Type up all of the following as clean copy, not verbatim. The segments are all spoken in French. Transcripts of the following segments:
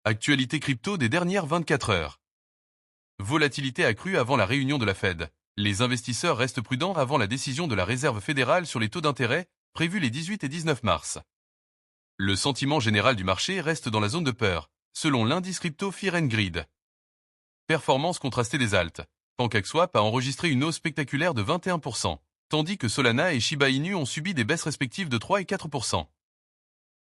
Actualité crypto des dernières 24 heures. Volatilité accrue avant la réunion de la Fed. Les investisseurs restent prudents avant la décision de la Réserve fédérale sur les taux d'intérêt, prévus les 18 et 19 mars. Le sentiment général du marché reste dans la zone de peur, selon l'indice crypto Fear and Greed. Performance contrastée des alts. PancakeSwap a enregistré une hausse spectaculaire de 21%, tandis que Solana et Shiba Inu ont subi des baisses respectives de 3 et 4%.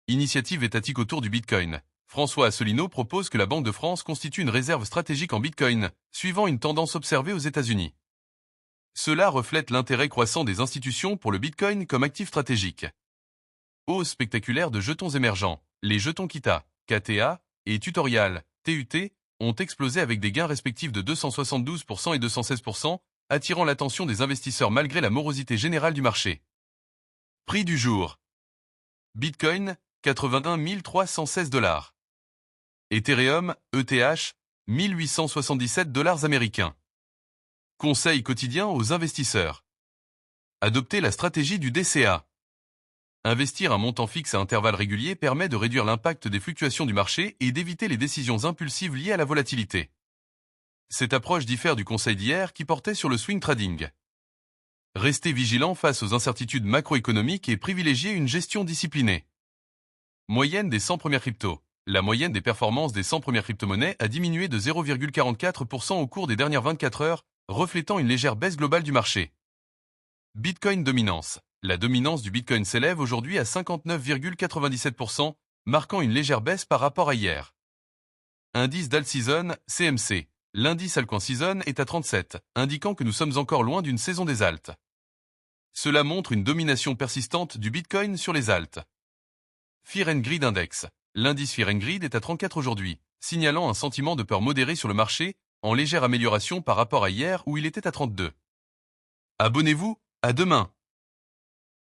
Initiative étatique autour du Bitcoin. François Asselineau propose que la Banque de France constitue une réserve stratégique en Bitcoin, suivant une tendance observée aux États-Unis. Cela reflète l'intérêt croissant des institutions pour le Bitcoin comme actif stratégique. Hausse spectaculaire de jetons émergents. Les jetons Kita, KTA, et Tutorial, TUT, ont explosé avec des gains respectifs de 272% et 216%, attirant l'attention des investisseurs malgré la morosité générale du marché. Prix du jour. Bitcoin, 81 316 $. Ethereum, ETH, 1877 $ américains. Conseil quotidien aux investisseurs. Adopter la stratégie du DCA. Investir un montant fixe à intervalles réguliers permet de réduire l'impact des fluctuations du marché et d'éviter les décisions impulsives liées à la volatilité. Cette approche diffère du conseil d'hier qui portait sur le swing trading. Rester vigilant face aux incertitudes macroéconomiques et privilégier une gestion disciplinée. Moyenne des 100 premières cryptos. La moyenne des performances des 100 premières crypto-monnaies a diminué de 0,44% au cours des dernières 24 heures, reflétant une légère baisse globale du marché. Bitcoin dominance. La dominance du Bitcoin s'élève aujourd'hui à 59,97%, marquant une légère baisse par rapport à hier. Indice d'Alt Season, CMC. L'indice Altcoin Season est à 37, indiquant que nous sommes encore loin d'une saison des alts. Cela montre une domination persistante du Bitcoin sur les alts. Fear and Greed Index. L'indice Fear and Greed est à 34 aujourd'hui, signalant un sentiment de peur modéré sur le marché, en légère amélioration par rapport à hier où il était à 32. Abonnez-vous, à demain.